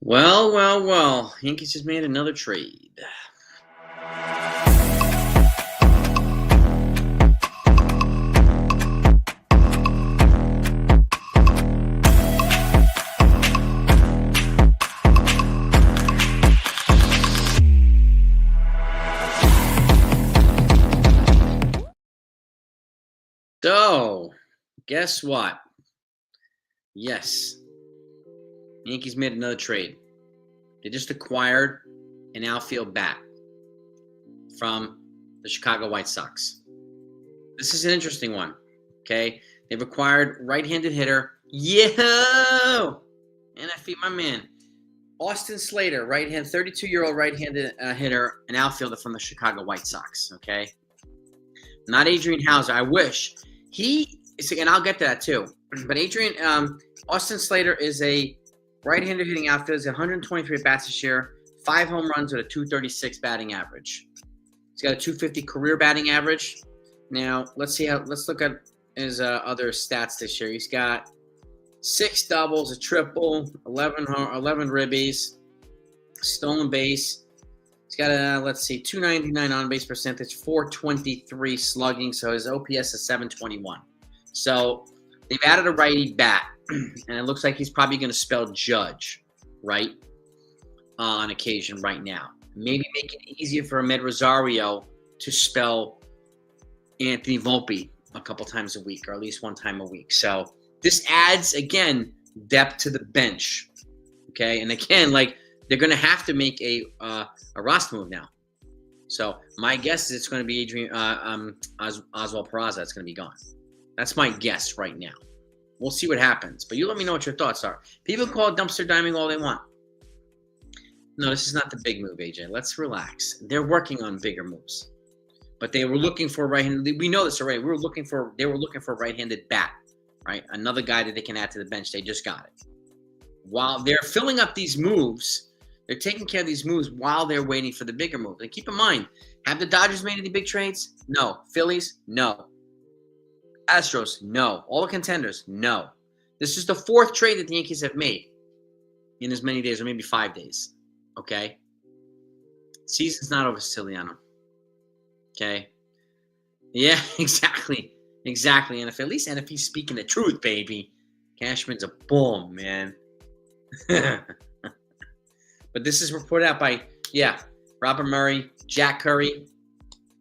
Well, well, well. Yankees just made another trade. So, guess what? Yes, Yankees made another trade. They just acquired an outfield bat from the Chicago White Sox. This is an interesting one. Okay, they've acquired right-handed hitter. Yo, and I feed my man, Austin Slater, right-hand, 32-year-old right-handed hitter, an outfielder from the Chicago White Sox. Okay, not Adrian Hauser. I wish and I'll get to that too. But Austin Slater is a right-handed hitting outfielder. He's 123 bats this year, 5 home runs with a 236 batting average. He's got a 250 career batting average. Now let's look at his other stats this year. He's got 6 doubles, a triple, 11 ribbies, stolen base. He's got a 299 on base percentage, 423 slugging. So his OPS is 721. So they've added a righty bat, and it looks like he's probably going to spell Judge, right, on occasion right now. Maybe make it easier for Ahmed Rosario to spell Anthony Volpe a couple times a week, or at least one time a week. So this adds, again, depth to the bench. Okay, and again, they're going to have to make a roster move now. So my guess is it's going to be Oswald Peraza that's going to be gone. That's my guess right now. We'll see what happens. But you let me know what your thoughts are. People call it dumpster diving all they want. No, this is not the big move, AJ. Let's relax. They're working on bigger moves. But they were looking for a right-handed. We know this already. They were looking for a right-handed bat, right? Another guy that they can add to the bench. They just got it. While they're filling up these moves, they're taking care of these moves while they're waiting for the bigger move. And keep in mind, have the Dodgers made any big trades? No. Phillies? No. Astros? No. All the contenders? No. This is the 4th trade that the Yankees have made in as many days, or maybe 5 days. Okay? Season's not over, Siciliano. Okay? Yeah, exactly. Exactly. And if he's speaking the truth, baby, Cashman's a bum, man. But this is reported out by, Robert Murray, Jack Curry,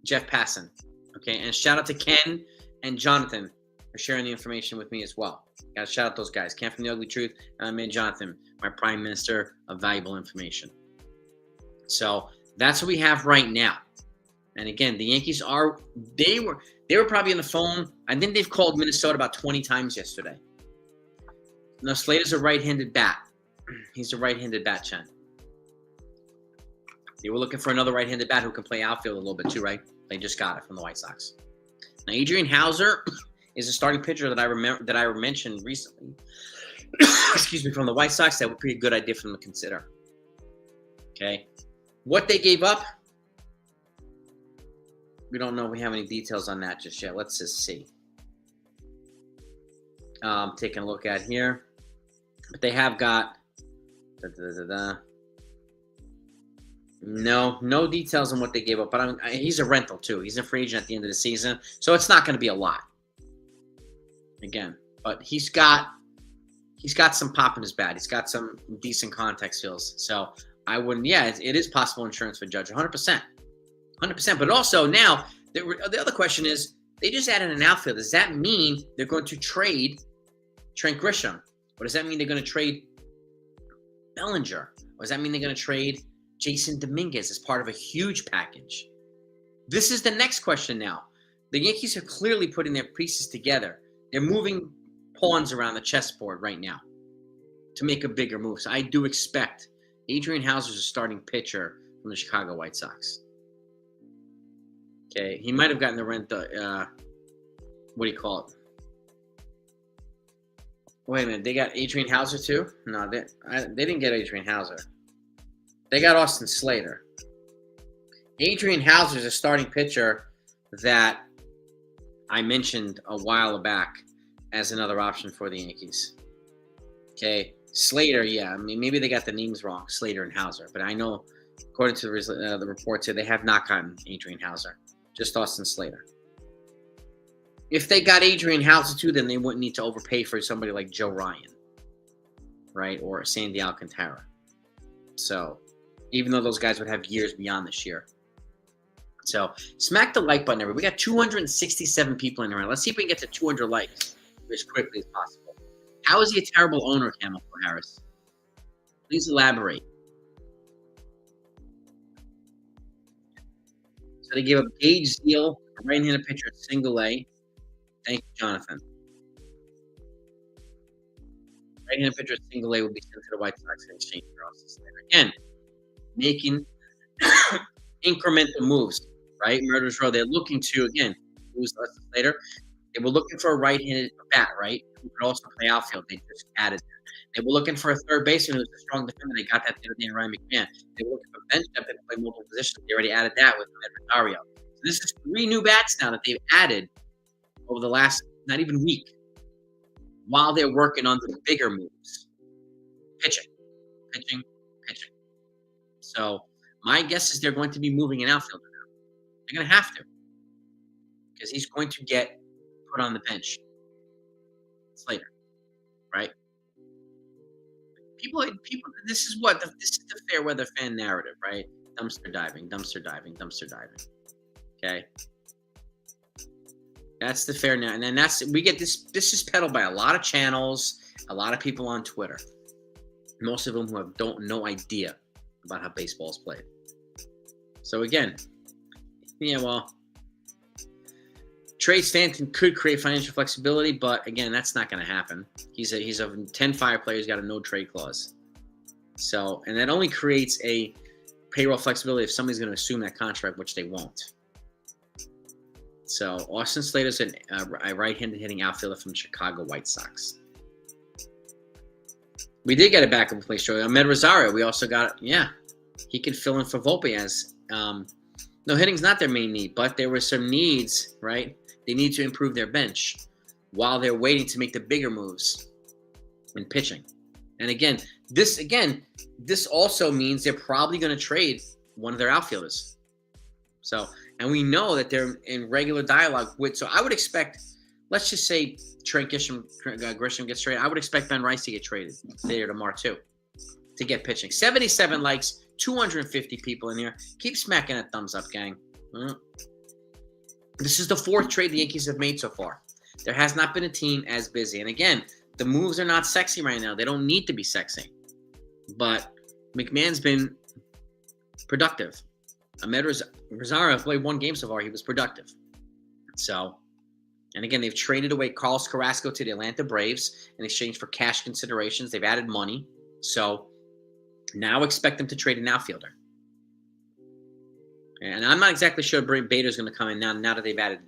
Jeff Passan. Okay, and shout out to Ken and Jonathan for sharing the information with me as well. Got to shout out those guys. Ken from The Ugly Truth, and my man Jonathan, my prime minister of valuable information. So that's what we have right now. And again, the Yankees they were probably on the phone. I think they've called Minnesota about 20 times yesterday. Now, Slater's a right-handed bat. He's a right-handed bat, Chen. They were looking for another right-handed bat who can play outfield a little bit too, right? They just got it from the White Sox. Now, Adrian Hauser is a starting pitcher that I mentioned recently. Excuse me, from the White Sox. That would be a good idea for them to consider. Okay, what they gave up, we don't know. We have any details on that just yet. Let's just see. Taking a look at here, but they have got. No details on what they gave up, but he's a rental too. He's a free agent at the end of the season, so it's not going to be a lot. Again, but he's got some pop in his bat. He's got some decent contact skills. So I wouldn't. Yeah, it is possible insurance for Judge, 100%, 100%. But also now the other question is, they just added an outfield. Does that mean they're going to trade Trent Grisham, or does that mean they're going to trade Bellinger, or does that mean they're going to trade Jason Dominguez as part of a huge package? This is the next question now. The Yankees are clearly putting their pieces together. They're moving pawns around the chessboard right now to make a bigger move. So I do expect Adrian Hauser is a starting pitcher from the Chicago White Sox. Okay, he might have gotten the rent. What do you call it? Wait a minute, they got Adrian Hauser too? No, they didn't get Adrian Hauser. They got Austin Slater. Adrian Hauser is a starting pitcher that I mentioned a while back as another option for the Yankees. Okay, Slater, yeah. I mean, maybe they got the names wrong, Slater and Hauser. But I know, according to the reports here, they have not gotten Adrian Hauser, just Austin Slater. If they got Adrian Hauser too, then they wouldn't need to overpay for somebody like Joe Ryan, right, or Sandy Alcantara. So, even though those guys would have years beyond this year. So, smack the like button, everybody. We got 267 people in there. Let's see if we can get to 200 likes as quickly as possible. How is he a terrible owner, Camel Harris? Please elaborate. So they gave up Gage Zeal, a right-handed pitcher at single A. Thank you, Jonathan. Right-handed pitcher at single A will be sent to the White Sox in exchange for Austin Slater. Again, making incremental moves, right? Murderers Row. They're looking to, again, lose Austin Slater. They were looking for a right-handed bat, right? Who could also play outfield. They just added that. They were looking for a third baseman who was a strong defender. They got that the other day in Ryan McMahon. They were looking for a bench depth that could play multiple positions. They already added that with Rosario. So this is 3 new bats now that they've added over the last not even week while they're working on the bigger moves. Pitching. So my guess is they're going to be moving an outfielder now. They're going to have to because he's going to get put on the bench. Slater, right? People. This is the fair weather fan narrative, right? Dumpster diving. Okay, that's the fair now, and then we get this. This is peddled by a lot of channels, a lot of people on Twitter, most of them who have no idea about how baseball is played. So again, Trey Stanton could create financial flexibility, but again, that's not going to happen. He's a 10-5 player. He's got a no trade clause. So, and that only creates a payroll flexibility if somebody's going to assume that contract, which they won't. So, Austin Slater's a right-handed hitting outfielder from the Chicago White Sox. We did get a backup place, Joey. Ahmed Rosario, we also got, he could fill in for Volpe as no hitting's not their main need, but there were some needs, right? They need to improve their bench while they're waiting to make the bigger moves in pitching. And again, this also means they're probably going to trade one of their outfielders. So, and we know that they're in regular dialogue with. So I would expect, let's just say Trent Grisham gets traded. I would expect Ben Rice to get traded today or tomorrow too, to get pitching. 77 likes, 250 people in here. Keep smacking that thumbs up, gang. This is the 4th trade the Yankees have made so far. There has not been a team as busy. And again, the moves are not sexy right now. They don't need to be sexy. But McMahon's been productive. Ahmed Rosario played 1 game so far. He was productive. So, and again, they've traded away Carlos Carrasco to the Atlanta Braves in exchange for cash considerations. They've added money. So, now expect them to trade an outfielder. And I'm not exactly sure Bader's going to come in now that they've added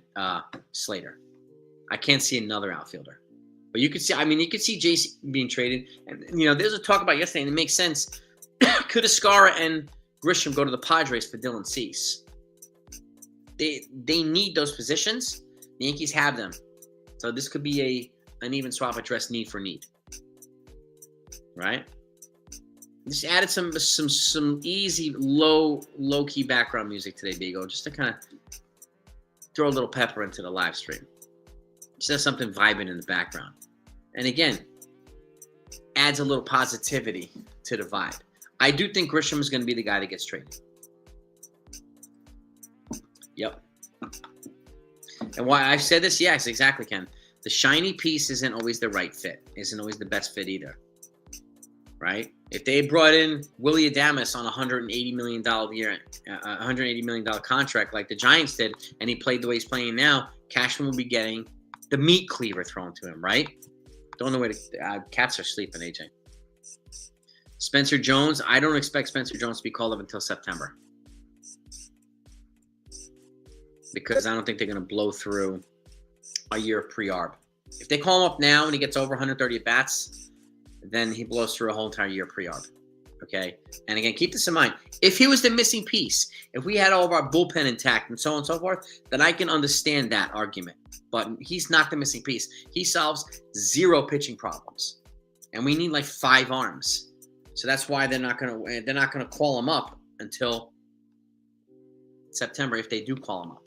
Slater. I can't see another outfielder. But you could see, you could see JC being traded. And, there's a talk about yesterday, and it makes sense. Could Escara and Grisham go to the Padres for Dylan Cease? They need those positions. The Yankees have them. So this could be an even swap address need for need. Right? Just added some easy low key background music today, Diego, just to kind of throw a little pepper into the live stream. Just have something vibing in the background, and again, adds a little positivity to the vibe. I do think Grisham is going to be the guy that gets traded. Yep. And why I've said this, yes, exactly, Ken. The shiny piece isn't always the right fit. Isn't always the best fit either. Right? If they brought in Willie Adames on a $180 million year, $180 million contract like the Giants did, and he played the way he's playing now, Cashman will be getting the meat cleaver thrown to him, right? Don't know where the cats are sleeping, AJ. Spencer Jones, I don't expect Spencer Jones to be called up until September. Because I don't think they're going to blow through a year of pre-arb. If they call him up now and he gets over 130 at-bats, then he blows through a whole entire year pre-arb. Okay? And again, keep this in mind. If he was the missing piece, if we had all of our bullpen intact and so on and so forth, then I can understand that argument. But he's not the missing piece. He solves 0 pitching problems. and we need like 5 arms. So that's why they're not gonna call him up until September if they do call him up.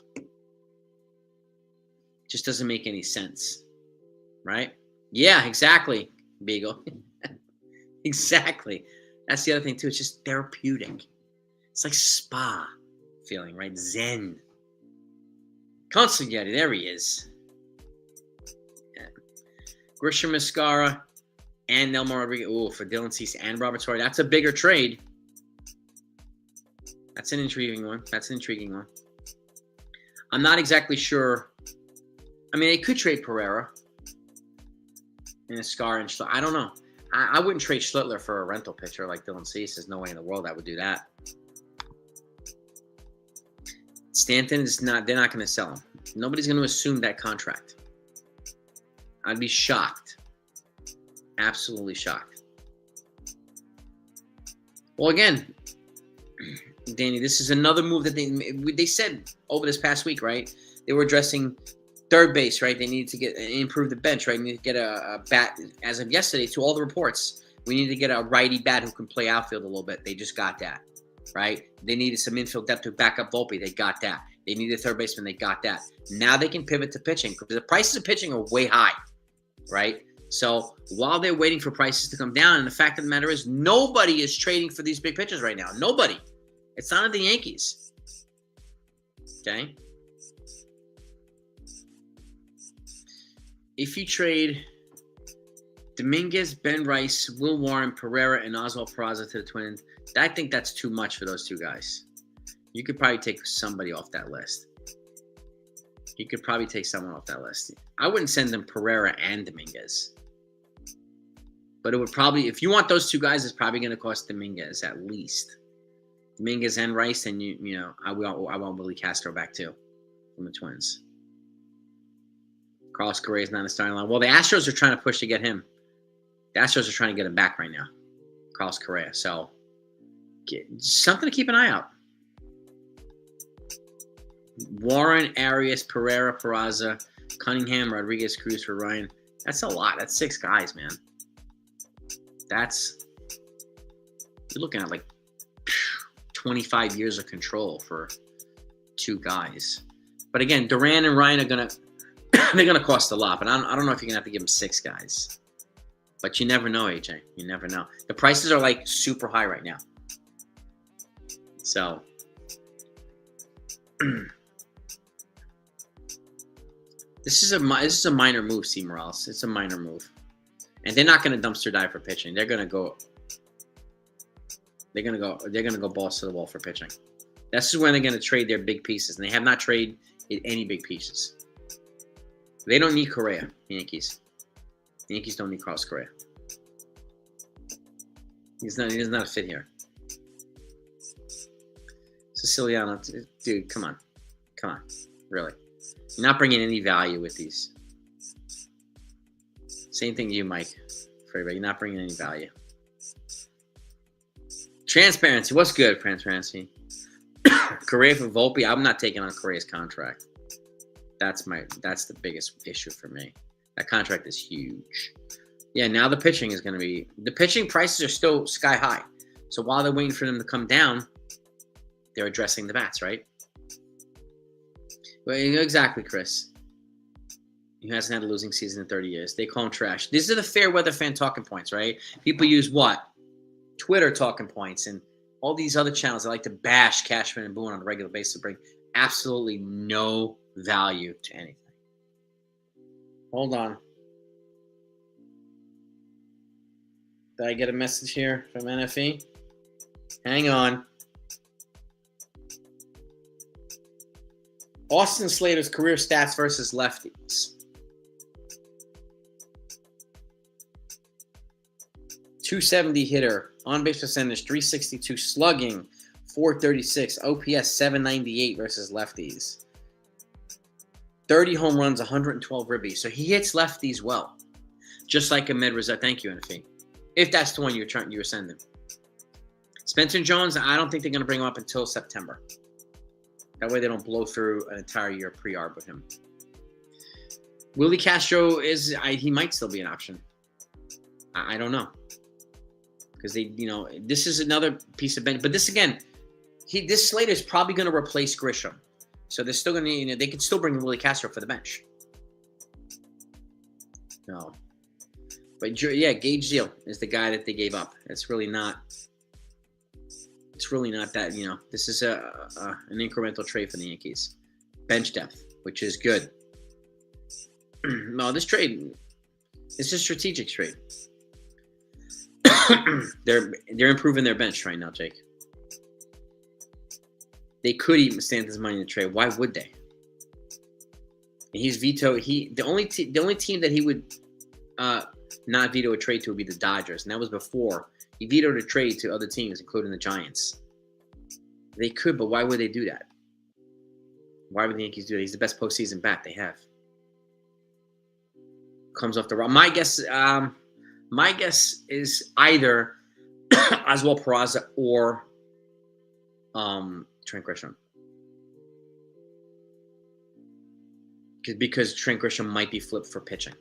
Just doesn't make any sense, right? Yeah, exactly, Beagle. Exactly. That's the other thing too. It's just therapeutic. It's like spa feeling, right? Zen. Consigliere, there he is. Yeah. Grisham Mascara and Nelmo Rodriguez. Oh, for Dylan Cease and Robert Torrey. That's a bigger trade. That's an intriguing one. I'm not exactly sure. I mean, they could trade Pereira and a Scar and Schlittler. I don't know. I wouldn't trade Schlittler for a rental pitcher like Dylan Cease. There's no way in the world I would do that. Stanton is not. They're not going to sell him. Nobody's going to assume that contract. I'd be shocked. Absolutely shocked. Well, again, Danny, this is another move that they said over this past week, right? They were addressing third base, right? They needed to improve the bench, right? They need to get a bat. As of yesterday, to all the reports, we need to get a righty bat who can play outfield a little bit. They just got that, right? They needed some infield depth to back up Volpe. They got that. They needed a third baseman. They got that. Now they can pivot to pitching because the prices of pitching are way high, right? So while they're waiting for prices to come down, and the fact of the matter is nobody is trading for these big pitchers right now. Nobody. It's not the Yankees. Okay? If you trade Dominguez, Ben Rice, Will Warren, Pereira, and Oswald Peraza to the Twins, I think that's too much for those two guys. You could probably take somebody off that list. You could probably take someone off that list. I wouldn't send them Pereira and Dominguez. But it would probably, if you want those two guys, it's probably going to cost Dominguez at least. Dominguez and Rice, and I want Willie Castro back too from the Twins. Carlos Correa is not in the starting line. Well, the Astros are trying to push to get him. The Astros are trying to get him back right now, Carlos Correa. So, something to keep an eye out. Warren, Arias, Pereira, Peraza, Cunningham, Rodriguez, Cruz for Ryan. That's a lot. That's 6 guys, man. You're looking at like 25 years of control for 2 guys. But again, Duran and Ryan are they're gonna cost a lot. But I don't know if you're gonna have to give them 6 guys. But you never know, AJ. You never know. The prices are like super high right now. So this is a minor move, C. Morales. It's a minor move, and they're not going to dumpster dive for pitching. They're going to go balls to the wall for pitching. This is when they're going to trade their big pieces, and they have not traded any big pieces. They don't need Correa, the Yankees. The Yankees don't need Carlos Correa. He does not fit here. Siciliano, dude, come on, really. You're not bringing any value with these. Same thing to you, Mike. For everybody, you're not bringing any value. Transparency, what's good, transparency? Correa for Volpe, I'm not taking on Correa's contract. That's the biggest issue for me. That contract is huge. Yeah, now the pitching is going to be... The pitching prices are still sky high. So while they're waiting for them to come down, they're addressing the bats, right? Well, exactly, Chris. He hasn't had a losing season in 30 years. They call him trash. These are the fair weather fan talking points, right? People use what? Twitter talking points and all these other channels that like to bash Cashman and Boone on a regular basis to bring absolutely no value to anything. Hold on. Did I get a message here from NFE? Hang on. Austin Slater's career stats versus lefties. 270 hitter, on-base percentage 362, slugging 436, OPS 798 versus lefties. 30 home runs, 112 ribbies. So he hits lefties well, just like Ahmed Raza. Thank you, NFE. If that's the one you were sending. Spencer Jones, I don't think they're going to bring him up until September. That way they don't blow through an entire year pre-arb with him. Willie Castro he might still be an option. I don't know. Because this is another piece of bench. But this again, this Slater is probably going to replace Grisham. So they're still going to, they could still bring Willie Castro for the bench. No. But yeah, Gage Zeal is the guy that they gave up. It's really not that, this is an incremental trade for the Yankees. Bench depth, which is good. No, this trade, it's a strategic trade. They're improving their bench right now, Jake. They could even stand this money in the trade. Why would they? And he's vetoed. The only team that he would not veto a trade to would be the Dodgers, and that was before he vetoed a trade to other teams, including the Giants. They could, but why would they do that? Why would the Yankees do that? He's the best postseason bat they have. Comes off the rock. My guess is either Oswald Peraza or Trent Grisham. Because Trent Grisham might be flipped for pitching.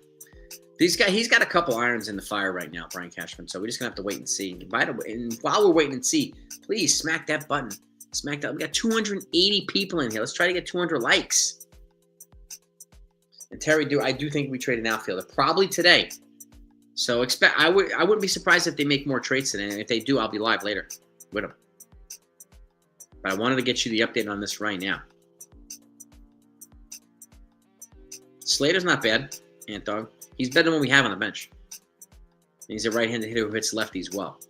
He's got a couple irons in the fire right now, Brian Cashman. So we're just gonna have to wait and see. By the way, and while we're waiting and see, please smack that button. Smack that. We got 280 people in here. Let's try to get 200 likes. And Terry, I do think we trade an outfielder probably today. So I wouldn't be surprised if they make more trades today. And if they do, I'll be live later with them. But I wanted to get you the update on this right now. Slater's not bad, Ant-Dog. He's better than what we have on the bench. And he's a right-handed hitter who hits lefties well.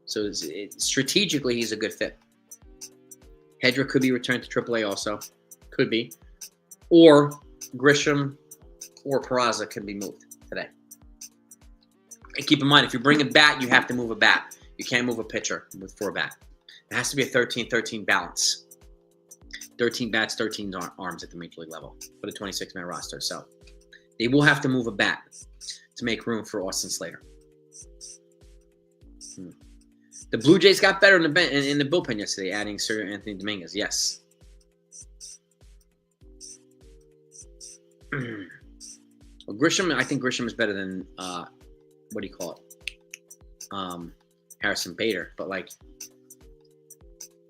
So strategically, he's a good fit. Hedra could be returned to AAA also. Could be. Or Grisham or Peraza can be moved today. And keep in mind, if you bring a bat, you have to move a bat. You can't move a pitcher for a bat. It has to be a 13-13 balance. 13 bats, 13 arms at the major league level for the 26-man roster. So they will have to move a bat to make room for Austin Slater. The Blue Jays got better in the bullpen yesterday, adding Sir Anthony Dominguez. Yes. Well, Grisham, I think Grisham is better than what do you call it? Harrison Bader, but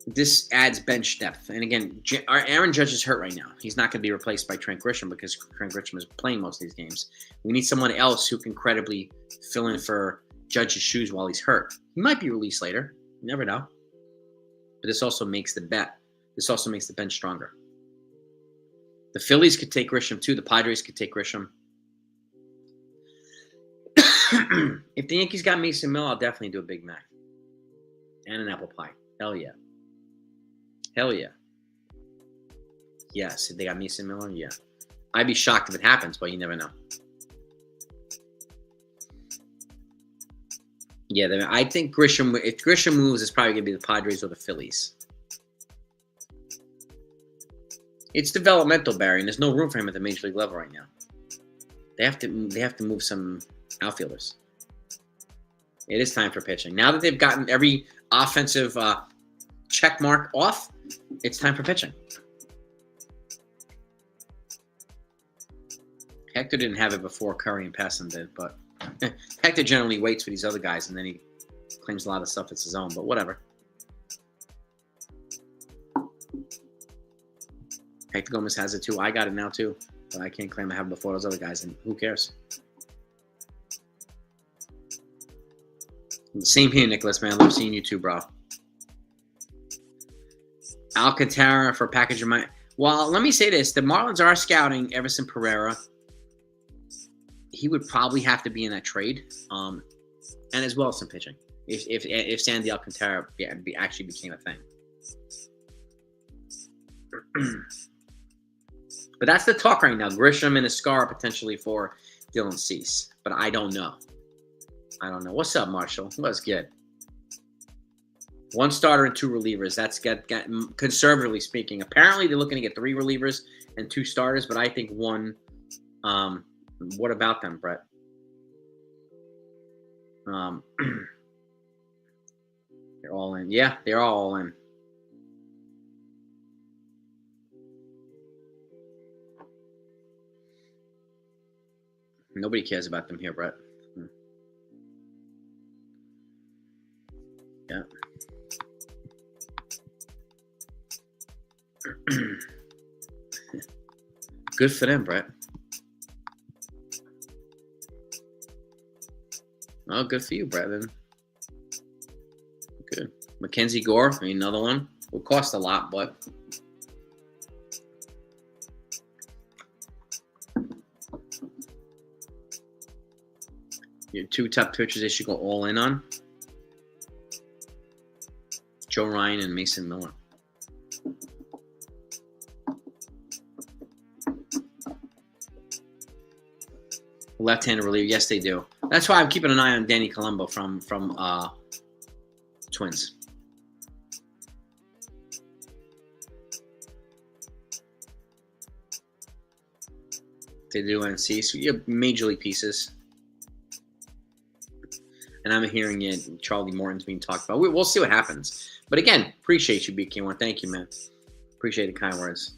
this adds bench depth. And again, Aaron Judge is hurt right now. He's not going to be replaced by Trent Grisham because Trent Grisham is playing most of these games. We need someone else who can credibly fill in for Judge's shoes while he's hurt. He might be released later. You never know. But this also makes the bench stronger. The Phillies could take Grisham too. The Padres could take Grisham. If the Yankees got Mason Miller, I'll definitely do a Big Mac. And an apple pie. Hell yeah. Hell yeah. Yes, if they got Mason Miller, yeah. I'd be shocked if it happens, but you never know. Yeah, I think Grisham, if Grisham moves, it's probably going to be the Padres or the Phillies. It's developmental, Barry, and there's no room for him at the major league level right now. They have to move some outfielders. It is time for pitching. Now that they've gotten every offensive check mark off, it's time for pitching. Hector didn't have it before Curry and Passon did, but Hector generally waits for these other guys, and then he claims a lot of stuff that's his own, but whatever. Hector Gomez has it too. I got it now too, but I can't claim I have it before those other guys, and who cares? Same here, Nicholas, man. Love seeing you too, bro. Alcantara for package of my... Well, let me say this. The Marlins are scouting Everson Pereira. He would probably have to be in that trade, and as well as some pitching. If Sandy Alcantara actually became a thing. But that's the talk right now. Grisham and Escar potentially for Dylan Cease. But I don't know. What's up, Marshall? What's good? One starter and two relievers. That's got conservatively speaking. Apparently, they're looking to get 3 relievers and 2 starters, but I think one. What about them, Brett? They're all in. Yeah, they're all in. Nobody cares about them here, Brett. Yeah. Good for them, Brett. Oh, good for you, Brett. Good. Mackenzie Gore, another one. Will cost a lot, but your two top pitchers they should go all in on. Joe Ryan and Mason Miller. Left-handed reliever, yes, they do. That's why I'm keeping an eye on Danny Colombo from Twins. They do NC, so you have major league pieces. And I'm hearing it. Charlie Morton's being talked about. We'll see what happens. But again, appreciate you, BK1. Thank you, man. Appreciate the kind words.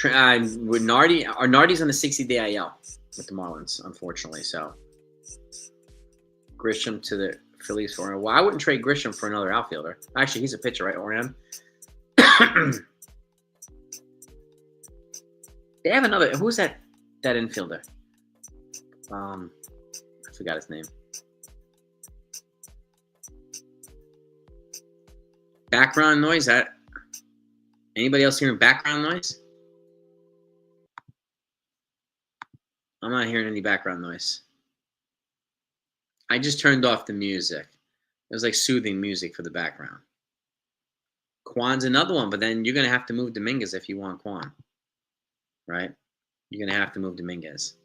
With Nardi's on the 60-day IL with the Marlins, unfortunately. So Grisham to the Phillies for him. Well, I wouldn't trade Grisham for another outfielder. Actually, he's a pitcher, right, Orion? They have another. Who's that infielder? I forgot his name. Background noise? Anybody else hearing background noise? I'm not hearing any background noise. I just turned off the music. It was like soothing music for the background. Kwan's another one, but then you're going to have to move Dominguez if you want Kwan. Right? You're going to have to move Dominguez.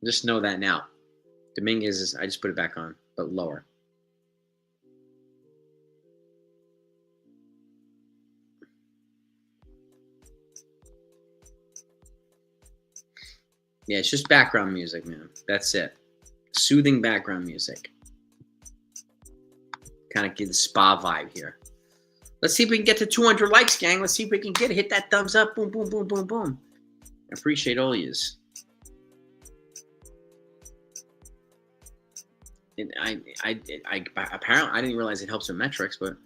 Just know that now. Dominguez is, I just put it back on, but lower. Yeah, it's just background music, man. That's it. Soothing background music. Kind of give the spa vibe here. Let's see if we can get to 200 likes, gang. Let's see if we can get it. Hit that thumbs up. Boom, boom, boom, boom, boom. I appreciate all yous. Apparently I didn't realize it helps with metrics, but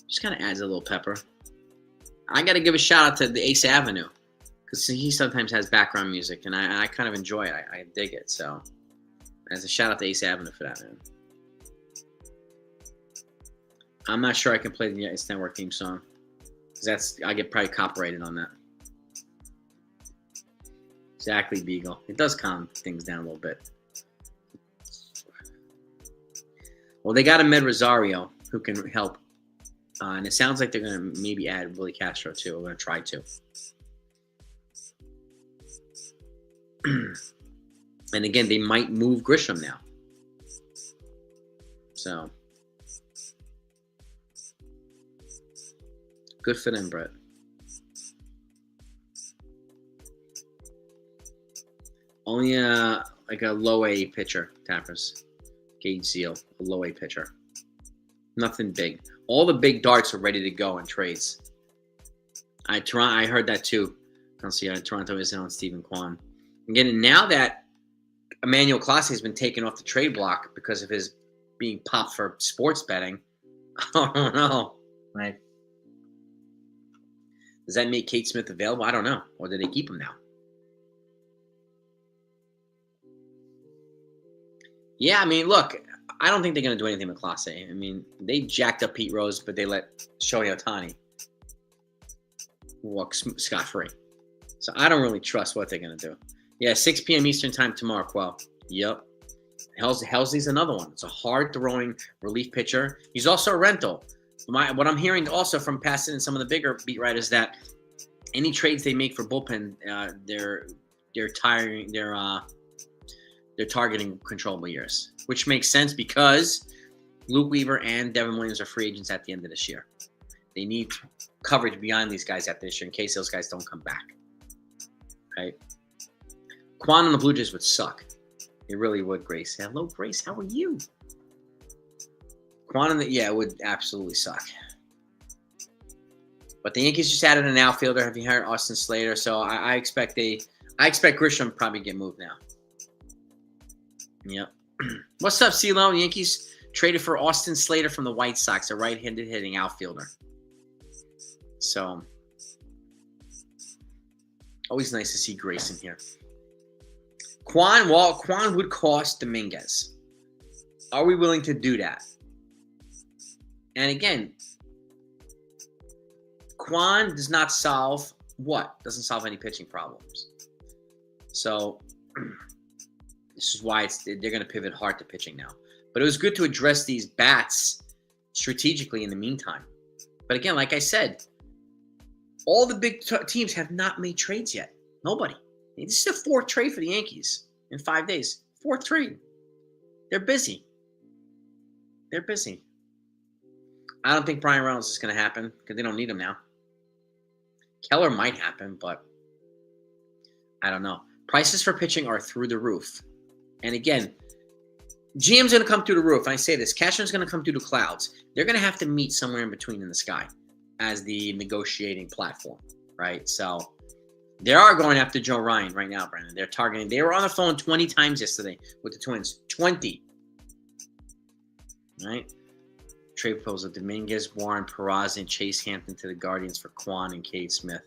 just kind of adds a little pepper. I got to give a shout out to the Ace Avenue because he sometimes has background music, and I kind of enjoy it. I dig it. So, as a shout out to Ace Avenue for that, man. I'm not sure I can play the Ice Network theme song because I get probably copyrighted on that. Exactly, Beagle. It does calm things down a little bit. Well, they got a Med Rosario who can help. And it sounds like they're going to maybe add Willie Castro, too. We're going to try to. And again, they might move Grisham now. So, good for them, Brett. Only like a low A pitcher, Tappers. Gage Zeal, a low A pitcher. Nothing big. All the big darts are ready to go in trades. I heard that too. Toronto isn't on Stephen Kwan. Again, now that Emmanuel Clase has been taken off the trade block because of his being popped for sports betting, I don't know. Right? Does that make Kate Smith available? I don't know. Or do they keep him now? Yeah, I mean, look, I don't think they're going to do anything with Clase. I mean, they jacked up Pete Rose, but they let Shohei Ohtani walk scot-free. So I don't really trust what they're going to do. Yeah, 6 p.m. Eastern time tomorrow, Quell. Yep. Helsley's another one. It's a hard-throwing relief pitcher. He's also a rental. What I'm hearing also from Passon and some of the bigger beat writers that any trades they make for bullpen, they're targeting controllable years, which makes sense because Luke Weaver and Devin Williams are free agents at the end of this year. They need coverage beyond these guys after this year in case those guys don't come back. Right? Kwan on the Blue Jays would suck. It really would, Grace. Hello, Grace. How are you? Kwan it would absolutely suck. But the Yankees just added an outfielder. Have you heard Austin Slater? So I expect I expect Grisham to probably get moved now. Yep. What's up, CeeLo? Yankees traded for Austin Slater from the White Sox, a right-handed hitting outfielder. So, always nice to see Grayson here. Quan would cost Dominguez. Are we willing to do that? And again, Quan does not solve what? Doesn't solve any pitching problems. So, this is why they're going to pivot hard to pitching now. But it was good to address these bats strategically in the meantime. But again, like I said, all the big teams have not made trades yet. Nobody. This is the fourth trade for the Yankees in 5 days. Fourth trade. They're busy. They're busy. I don't think Brian Reynolds is going to happen because they don't need him now. Keller might happen, but I don't know. Prices for pitching are through the roof. And again, GM's going to come through the roof. I say this. Cashman's going to come through the clouds. They're going to have to meet somewhere in between in the sky as the negotiating platform, right? So they are going after Joe Ryan right now, Brandon. They're targeting. They were on the phone 20 times yesterday with the Twins. 20. Right? Trade proposal: Dominguez, Warren, Peraza, and Chase Hampton to the Guardians for Quan and Cade Smith.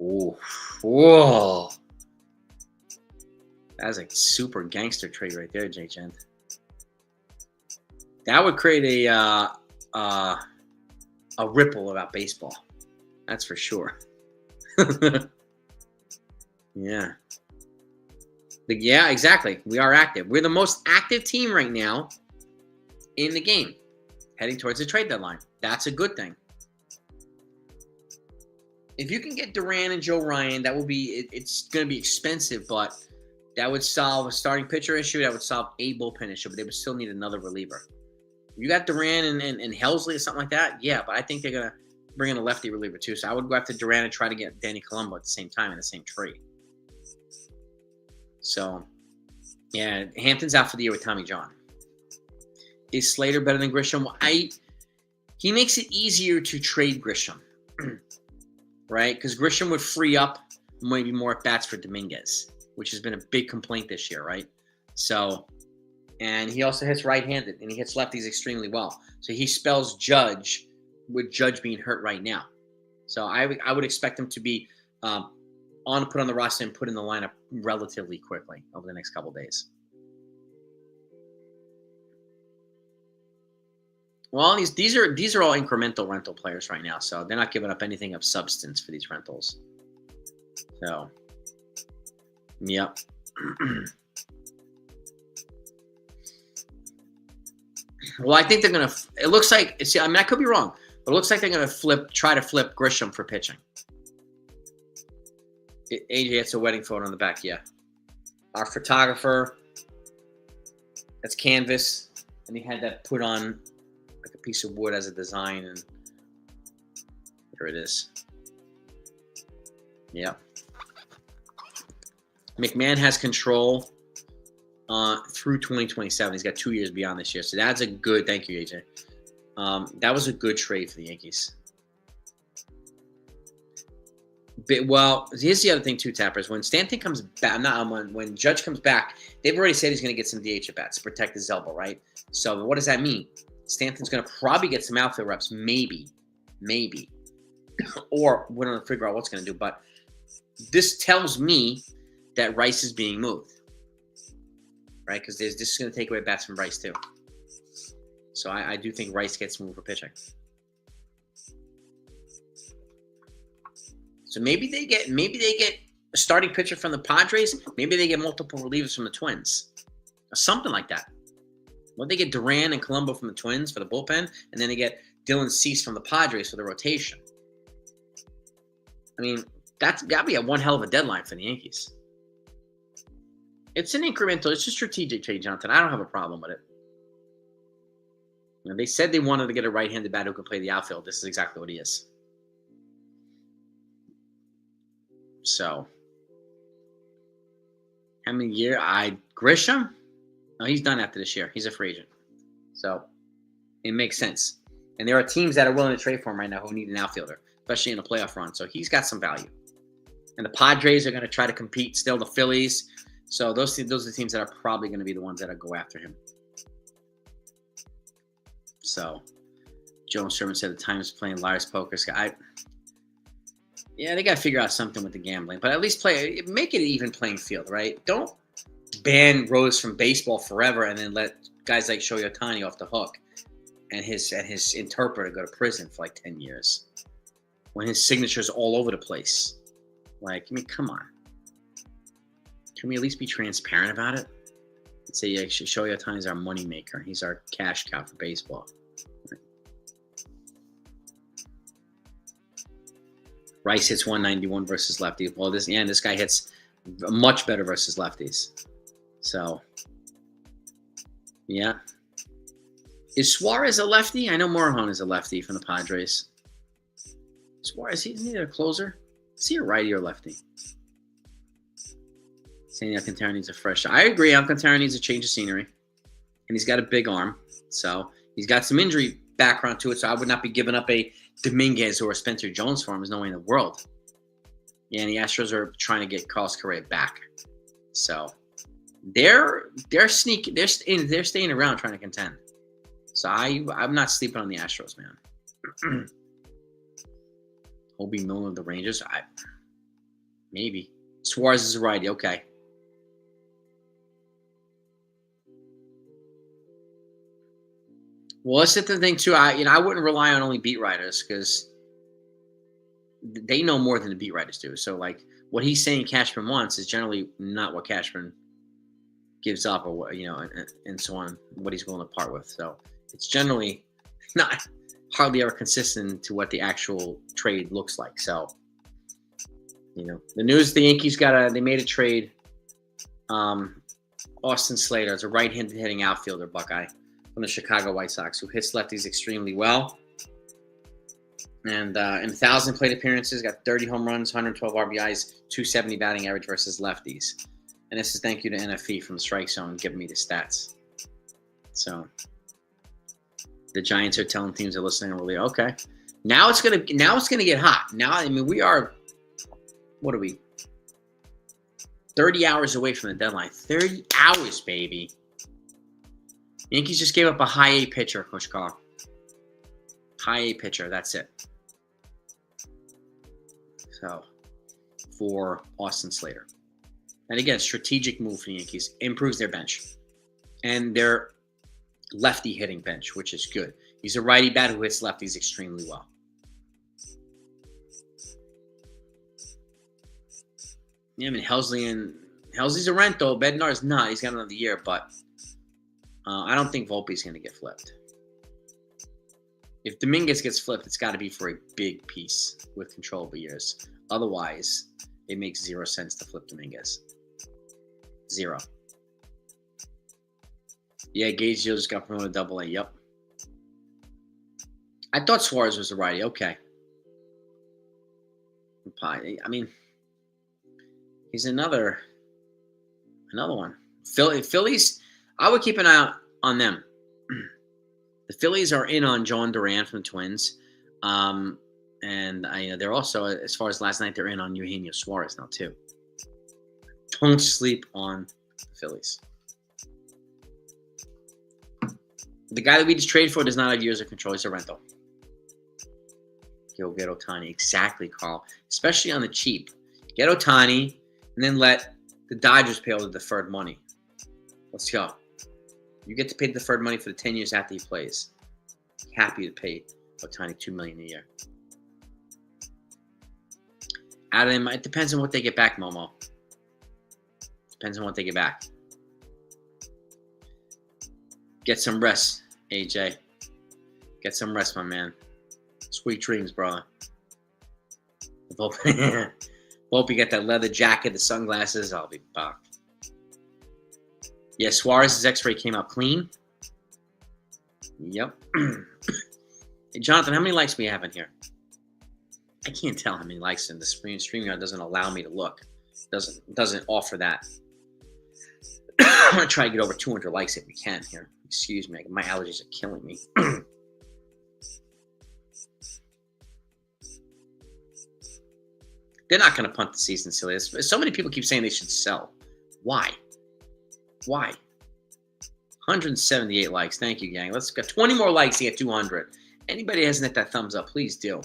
Ooh. Whoa. That's a super gangster trade right there, Jake Gent. That would create a ripple about baseball. That's for sure. Yeah. Yeah, exactly. We are active. We're the most active team right now in the game, heading towards the trade deadline. That's a good thing. If you can get Duran and Joe Ryan, that will be, it's going to be expensive, but that would solve a starting pitcher issue. That would solve a bullpen issue, but they would still need another reliever. You got Duran and Helsley or something like that? Yeah, but I think they're going to bring in a lefty reliever too. So I would go after Duran and try to get Danny Colombo at the same time in the same trade. So, yeah, Hampton's out for the year with Tommy John. Is Slater better than Grisham? He makes it easier to trade Grisham, right? Because Grisham would free up maybe more at-bats for Dominguez, which has been a big complaint this year, right? So, and he also hits right-handed, and he hits lefties extremely well. So he spells Judge, with Judge being hurt right now. So I would expect him to be put on the roster and put in the lineup relatively quickly over the next couple of days. Well, these are all incremental rental players right now, so they're not giving up anything of substance for these rentals. So, yep. Well, I think they're gonna. It looks like. See, I mean, I could be wrong, but it looks like they're gonna try to flip Grisham for pitching. AJ, it's a wedding photo on the back. Yeah, our photographer. That's canvas, and he had that put on like a piece of wood as a design, and here it is. Yep. McMahon has control through 2027. He's got 2 years beyond this year. So that's a good – thank you, AJ. That was a good trade for the Yankees. But, well, here's the other thing too, Tappers. When Stanton comes back – when Judge comes back, they've already said he's going to get some DH at-bats to protect his elbow, right? So what does that mean? Stanton's going to probably get some outfield reps, maybe. Or we're going to figure out what's going to do. But this tells me that Rice is being moved. Right, because this is going to take away bats from Rice too. So I do think Rice gets moved for pitching. So maybe they get a starting pitcher from the Padres. Maybe they get multiple relievers from the Twins, or something like that. Well, they get Duran and Colombo from the Twins for the bullpen, and then they get Dylan Cease from the Padres for the rotation. I mean, that's got to be one hell of a deadline for the Yankees. It's an incremental. It's a strategic trade, Jonathan. I don't have a problem with it. You know, they said they wanted to get a right-handed bat who could play the outfield. This is exactly what he is. So, how many years? Grisham? No, he's done after this year. He's a free agent. So, it makes sense. And there are teams that are willing to trade for him right now who need an outfielder, especially in a playoff run. So, he's got some value. And the Padres are going to try to compete still, the Phillies. So those are the teams that are probably going to be the ones that go after him. So Joe Sherman said the Times playing liar's poker. Yeah, they got to figure out something with the gambling. But at least make it an even playing field, right? Don't ban Rose from baseball forever and then let guys like Shohei Ohtani off the hook and his interpreter go to prison for like 10 years when his signature's all over the place. Like, I mean, come on. Can we at least be transparent about it? And say, yeah, Shohei Ohtani is our moneymaker. He's our cash cow for baseball. Rice hits 191 versus lefties. Well, this guy hits much better versus lefties. So, yeah. Is Suarez a lefty? I know Morejon is a lefty from the Padres. Suarez, isn't he a closer? Is he a righty or lefty? Saying Alcantara needs a fresh shot. I agree. Alcantara needs a change of scenery. And he's got a big arm. So, he's got some injury background to it. So, I would not be giving up a Dominguez or a Spencer Jones for him. There's no way in the world. Yeah, and the Astros are trying to get Carlos Correa back. So, they're sneaking. They're staying around trying to contend. So, I'm not sleeping on the Astros, man. Obi Milner of the Rangers. Maybe. Suarez is a righty. Okay. Well, that's the thing too. I wouldn't rely on only beat writers because they know more than the beat writers do. So, like, what he's saying Cashman wants is generally not what Cashman gives up, or what, and so on. What he's willing to part with. So, it's generally not hardly ever consistent to what the actual trade looks like. So, the news: the Yankees they made a trade. Austin Slater is a right-handed hitting outfielder, Buckeye, from the Chicago White Sox, who hits lefties extremely well. And in 1,000 plate appearances, got 30 home runs, 112 RBIs, 270 batting average versus lefties. And this is thank you to NFE from the Strike Zone giving me the stats. So the Giants are telling teams they're listening and really okay. Now it's gonna get hot. Now, I mean, we are, what are we? 30 hours away from the deadline. 30 hours, baby. Yankees just gave up a high A pitcher, Coach Carl. High A pitcher, that's it. So, for Austin Slater. And again, strategic move for the Yankees. Improves their bench. And their lefty hitting bench, which is good. He's a righty bat who hits lefties extremely well. Yeah, I mean, Helsley's a rental. Bednar's not. He's got another year, but I don't think Volpe's going to get flipped. If Dominguez gets flipped, it's got to be for a big piece with controllable years. Otherwise, it makes 0 sense to flip Dominguez. 0. Yeah, Gage just got promoted to Double A. Yep. I thought Suarez was a righty. Okay. I mean, he's another one. Phillies, I would keep an eye out on them. The Phillies are in on John Duran from the Twins. And they're also, as far as last night, they're in on Eugenio Suarez now, too. Don't sleep on the Phillies. The guy that we just traded for does not have years of control. He's a rental. Go get Ohtani. Exactly, Carl. Especially on the cheap. Get Ohtani, and then let the Dodgers pay all the deferred money. Let's go. You get to pay the deferred money for the 10 years after he plays. Happy to pay Ohtani $2 million a year. Out of him, it depends on what they get back, Momo. Depends on what they get back. Get some rest, AJ. Get some rest, my man. Sweet dreams, bro. Hope you get that leather jacket, the sunglasses. I'll be back. Yeah, Suarez's x-ray came out clean. Yep. Hey, Jonathan, how many likes we have in here? I can't tell how many likes in the StreamYard doesn't allow me to look. Doesn't offer that. I'm going to try to get over 200 likes if we can here. Excuse me. My allergies are killing me. They're not going to punt the season, silly. So many people keep saying they should sell. Why? Why? 178 likes. Thank you, gang. Let's get 20 more likes to get 200. Anybody hasn't hit that thumbs up, please do.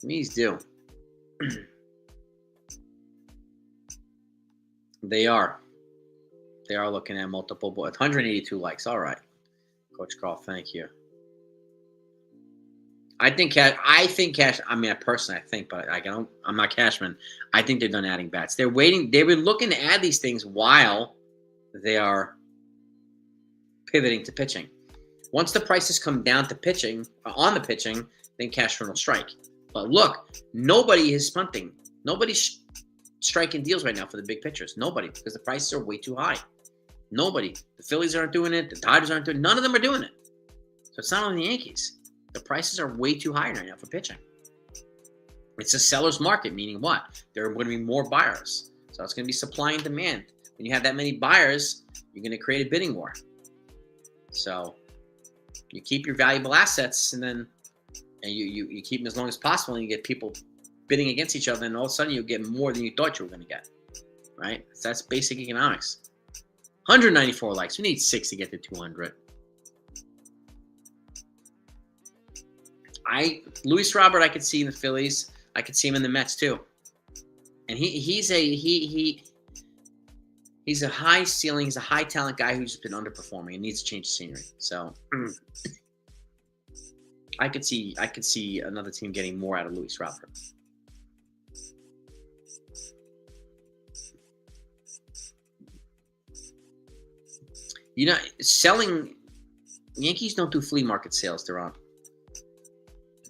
Please do. They are. They are looking at multiple boys. 182 likes. All right. Coach Carl, thank you. I think Cash. I mean, personally, I think, but I'm not Cashman. I think they're done adding bats. They're waiting. They've been looking to add these things while they are pivoting to pitching. Once the prices come down to pitching, on the pitching, then Cashman will strike. But look, nobody is punting. Nobody's striking deals right now for the big pitchers. Nobody, because the prices are way too high. Nobody. The Phillies aren't doing it. The Dodgers aren't doing it. None of them are doing it. So it's not only the Yankees. The prices are way too high right now for pitching. It's a seller's market, meaning what? There are going to be more buyers. So it's going to be supply and demand. When you have that many buyers, you're going to create a bidding war. So you keep your valuable assets and you keep them as long as possible, and you get people bidding against each other, and all of a sudden you get more than you thought you were going to get. Right? So that's basic economics. 194 likes. We need 6 to get to 200. Luis Robert, I could see in the Phillies. I could see him in the Mets too. And he's a high ceiling, he's a high talent guy who's been underperforming and needs to change the scenery. So I could see another team getting more out of Luis Robert. You know, selling, Yankees don't do flea market sales, they're on.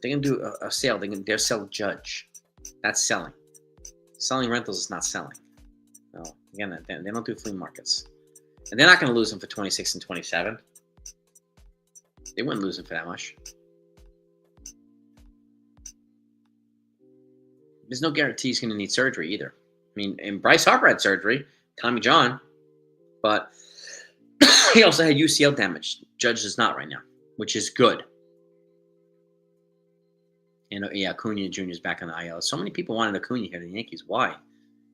They're going to do a sale. They'll sell judge. That's selling. Selling rentals is not selling. No, again, they don't do flea markets. And they're not going to lose them for 26 and 27. They wouldn't lose them for that much. There's no guarantee he's going to need surgery either. I mean, and Bryce Harper had surgery, Tommy John, but he also had UCL damage. Judge does not right now, which is good. And yeah, Acuna Jr. is back on the IL. So many people wanted Acuna here to the Yankees. Why?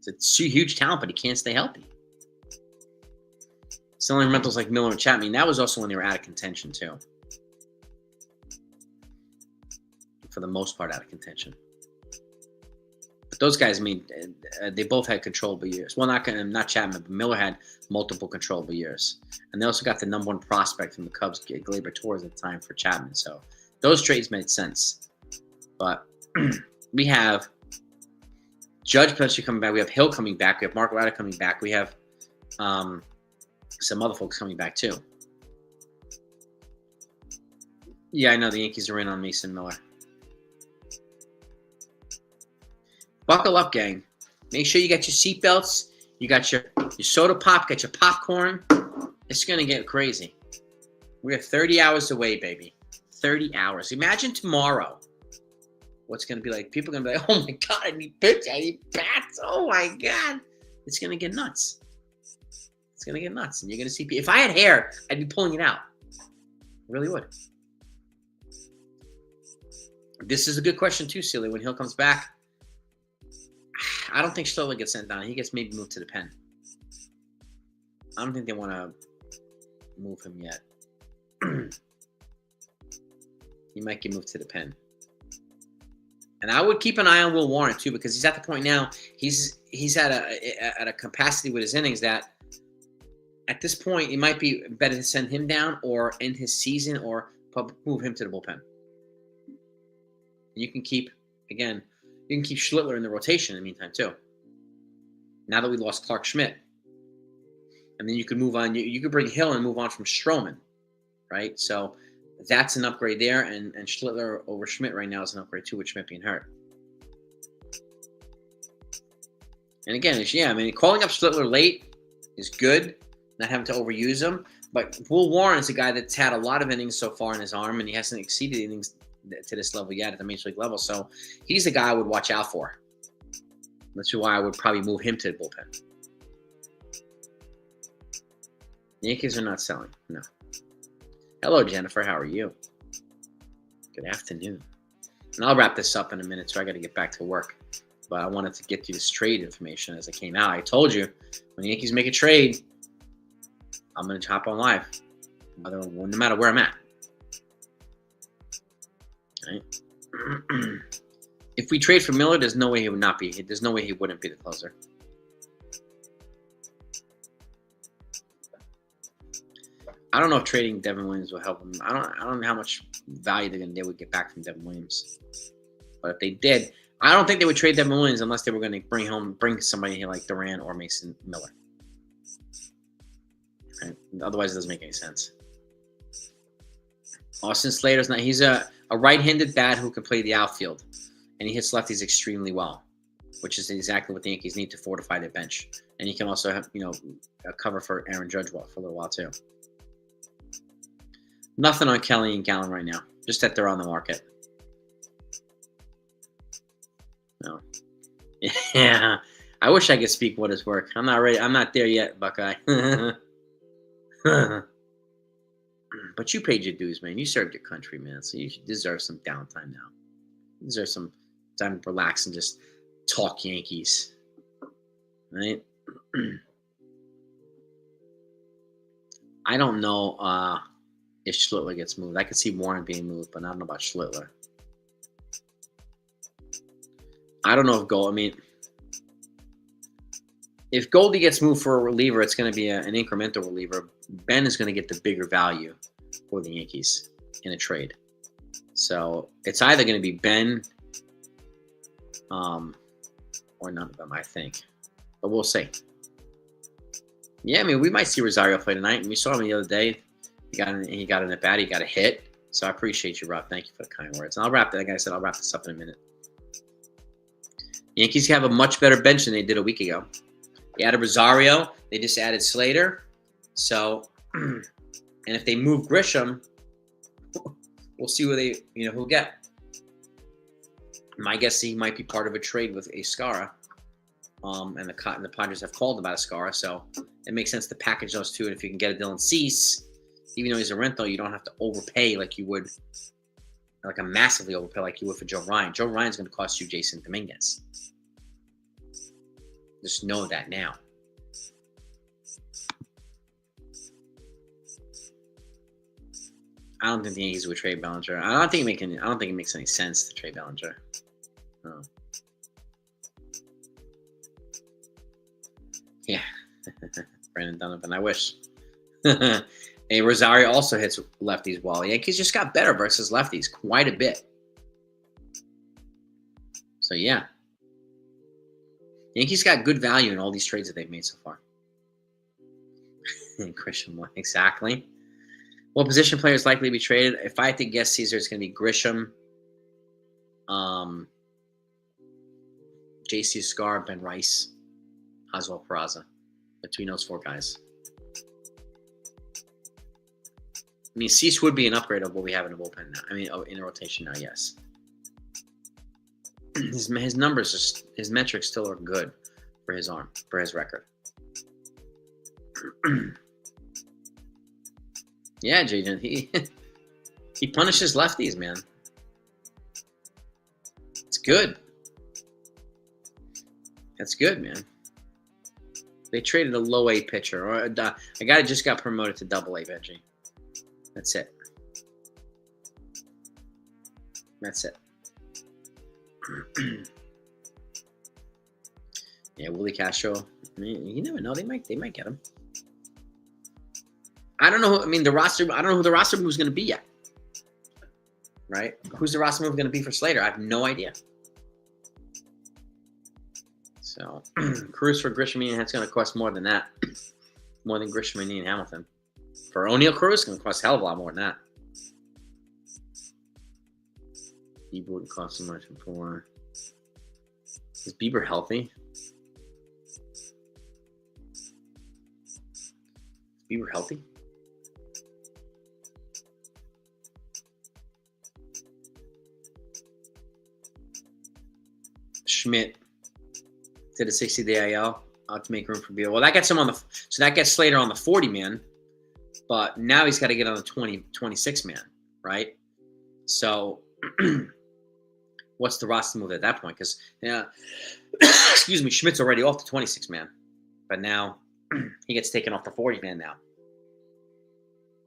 It's a huge talent, but he can't stay healthy. Selling rentals like Miller and Chapman, that was also when they were out of contention too. For the most part, out of contention. But those guys, I mean, they both had controllable years. Well, not Chapman, but Miller had multiple controllable years. And they also got the number 1 prospect from the Cubs, Gleyber Torres, at the time for Chapman. So those trades made sense. But we have Judge potentially coming back. We have Hill coming back. We have Mark Lauder coming back. We have some other folks coming back too. Yeah, I know the Yankees are in on Mason Miller. Buckle up, gang. Make sure you got your seatbelts. You got your soda pop. Got your popcorn. It's going to get crazy. We're 30 hours away, baby. 30 hours. Imagine tomorrow. What's going to be like? People are going to be like, oh my God, I need pitch. I need bats. Oh my God. It's going to get nuts. It's going to get nuts. And you're going to see people. If I had hair, I'd be pulling it out. I really would. This is a good question too, Silly. When Hill comes back, I don't think Schlerber gets sent down. He gets maybe moved to the pen. I don't think they want to move him yet. He might get moved to the pen. And I would keep an eye on Will Warren too, because he's at the point now. He's at a capacity with his innings that at this point it might be better to send him down or end his season or move him to the bullpen. You can keep Schlittler in the rotation in the meantime too. Now that we lost Clark Schmidt, and then you could move on. You could bring Hill and move on from Stroman, right? So that's an upgrade there, and Schlittler over Schmidt right now is an upgrade too, with Schmidt being hurt. And again, calling up Schlittler late is good, not having to overuse him. But Will Warren is a guy that's had a lot of innings so far in his arm, and he hasn't exceeded innings to this level yet at the Major League level. So he's a guy I would watch out for. That's why I would probably move him to the bullpen. The Yankees are not selling. No. Hello, Jennifer. How are you? Good afternoon. And I'll wrap this up in a minute, so I got to get back to work. But I wanted to get you this trade information as it came out. I told you, when the Yankees make a trade, I'm going to hop on live, no matter where I'm at. Right? If we trade for Miller, there's no way he would not be. There's no way he wouldn't be the closer. I don't know if trading Devin Williams will help him. I don't know how much value they would get back from Devin Williams. But if they did, I don't think they would trade Devin Williams unless they were going to bring somebody here like Duran or Mason Miller. Right? Otherwise, it doesn't make any sense. Austin Slater's not. He's a right-handed bat who can play the outfield, and he hits lefties extremely well, which is exactly what the Yankees need to fortify their bench. And he can also have, cover for Aaron Judge for a little while too. Nothing on Kelly and Gallen right now. Just that they're on the market. No. Yeah. I wish I could speak what is work. I'm not ready. I'm not there yet, Buckeye. But you paid your dues, man. You served your country, man. So you deserve some downtime now. You deserve some time to relax and just talk Yankees. Right? I don't know if Schlittler gets moved. I could see Warren being moved, but I don't know about Schlittler. I don't know if if Goldie gets moved for a reliever, it's going to be an incremental reliever. Ben is going to get the bigger value for the Yankees in a trade. So it's either going to be Ben or none of them, I think. But we'll see. Yeah, we might see Rosario play tonight. And we saw him the other day. He got an at bat. He got a hit. So I appreciate you, Rob. Thank you for the kind words. And I'll wrap this up in a minute. The Yankees have a much better bench than they did a week ago. They added Rosario. They just added Slater. So, and if they move Grisham, we'll see who'll get. My guess he might be part of a trade with Escara. And the Padres have called about Escara, so it makes sense to package those two. And if you can get a Dylan Cease, even though he's a rental, you don't have to overpay like you would, like a massively overpay like you would for Joe Ryan. Joe Ryan's going to cost you Jason Dominguez. Just know that now. I don't think the Yankees would trade Bellinger. I don't think it makes any sense to trade Bellinger. No. Yeah, Brandon Donovan. I wish. Hey, Rosario also hits lefties well. The Yankees just got better versus lefties quite a bit. So yeah, Yankees got good value in all these trades that they've made so far. Grisham, exactly. What position player is likely to be traded? If I had to guess, Caesar, it's going to be Grisham, J.C. Scar, Ben Rice, Oswald Peraza. Between those four guys. Cease would be an upgrade of what we have in the bullpen now. In the rotation now, yes. His numbers, his metrics still are good for his arm, for his record. Yeah, Jaden, he punishes lefties, man. It's good. That's good, man. They traded a low A pitcher, or a guy that just got promoted to double A, Benji. That's it. That's it. Yeah, Willie Castro. You never know. They might get him. I don't know. The roster. I don't know who the roster move is going to be yet. Right? Who's the roster move going to be for Slater? I have no idea. So, Cruz for Grisham, that's going to cost more than that. More than Grisham and Ian Hamilton. For O'Neal Cruz, it's going to cost a hell of a lot more than that. Bieber wouldn't cost so much before. Is Bieber healthy? Is Bieber healthy? Schmidt did a 60-day IL to make room for Bieber. Well, that gets him on the – so that gets Slater on the 40-man. But now he's got to get on the 26 man, right? So what's the roster move at that point? Because, excuse me, Schmidt's already off the 26-man. But now he gets taken off the 40-man now.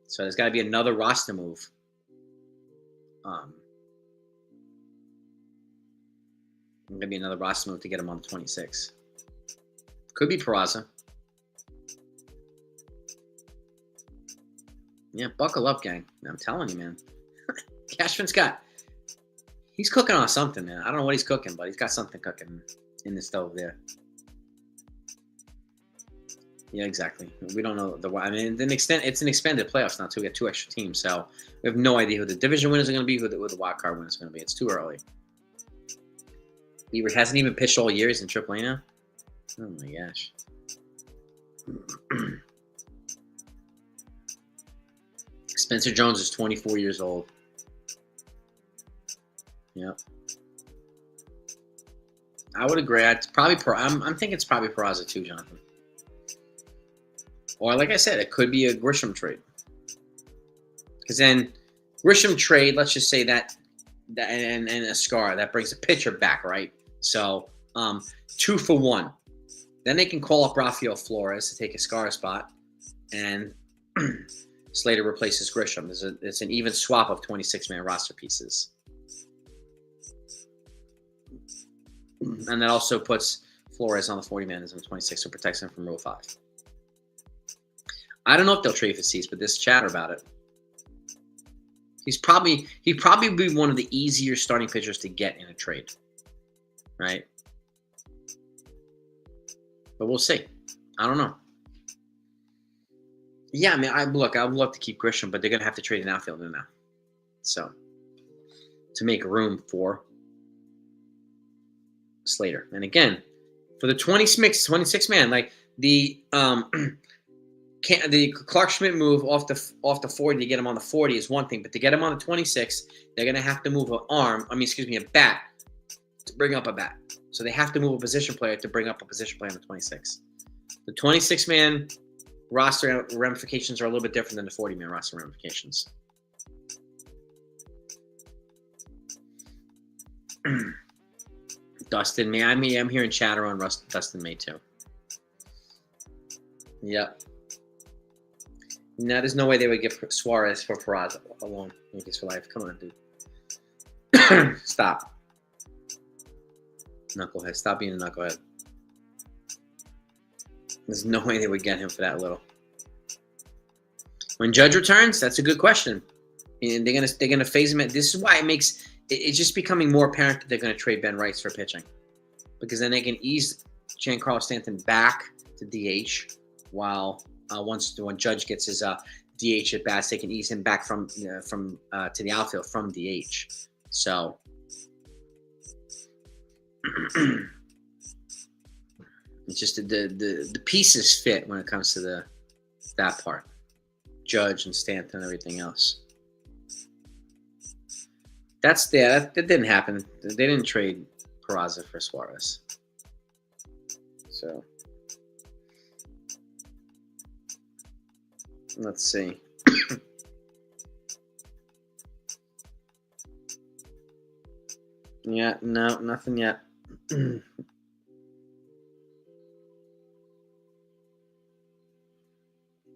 So there's got to be another roster move. Going to be another roster move to get him on the 26. Could be Peraza. Yeah, buckle up, gang. I'm telling you, man. Cashman's he's cooking on something, man. I don't know what he's cooking, but he's got something cooking in the stove there. Yeah, exactly. We don't know it's an extended playoffs now too. We got 2 extra teams, so we have no idea who the division winners are going to be, who the wild card winners are going to be. It's too early. He hasn't even pitched all year. He's in AAA now. Oh my gosh. Spencer Jones is 24 years old. Yep. I would agree. I'm thinking it's probably Peraza too, Jonathan. Or like I said, it could be a Grisham trade. Because then Grisham trade, let's just say that and a Scar, that brings a pitcher back, right? So 2 for 1. Then they can call up Rafael Flores to take a Scar spot, and Slater replaces Grisham. It's an even swap of 26-man roster pieces. And that also puts Flores on the 40-man as on the 26, so protects him from Rule 5. I don't know if they'll trade for Cease, but there's chatter about it. He'd probably be one of the easier starting pitchers to get in a trade, right? But we'll see. I don't know. Yeah, I mean, I would love to keep Grisham, but they're going to have to trade an outfielder now. So, to make room for Slater. And again, for the 26-man, like the Clark Schmidt move off the 40 to get him on the 40 is one thing, but to get him on the 26, they're going to have to move a bat to bring up a bat. So they have to move a position player to bring up a position player on the 26. The 26-man roster ramifications are a little bit different than the 40-man roster ramifications. Dustin May. I'm hearing chatter on Dustin May too. Yep. Now there's no way they would give Suarez for Peraza alone. Yankees for life. Come on, dude. Stop. Knucklehead. Stop being a knucklehead. There's no way they would get him for that little. When Judge returns, that's a good question. And they're gonna phase him. This is why it's just becoming more apparent that they're gonna trade Ben Rice for pitching, because then they can ease Giancarlo Stanton back to DH, while when Judge gets his DH at bats, they can ease him back from to the outfield from DH. So. It's just the pieces fit when it comes to that part. Judge and Stanton and everything else. That didn't happen. They didn't trade Peraza for Suarez. So let's see. Yeah, no, nothing yet.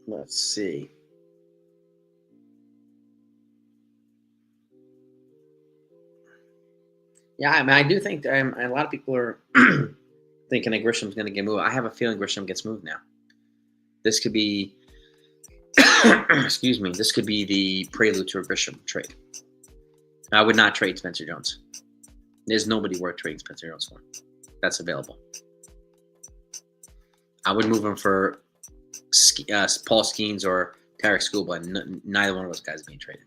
Let's see. Yeah, I mean, I do think a lot of people are thinking that Grisham's going to get moved. I have a feeling Grisham gets moved now. This could be, excuse me, this could be the prelude to a Grisham trade. I would not trade Spencer Jones. There's nobody worth trading Spencer Jones for. That's available. I would move him for Paul Skeens or Tarek Skubal, and neither one of those guys being traded.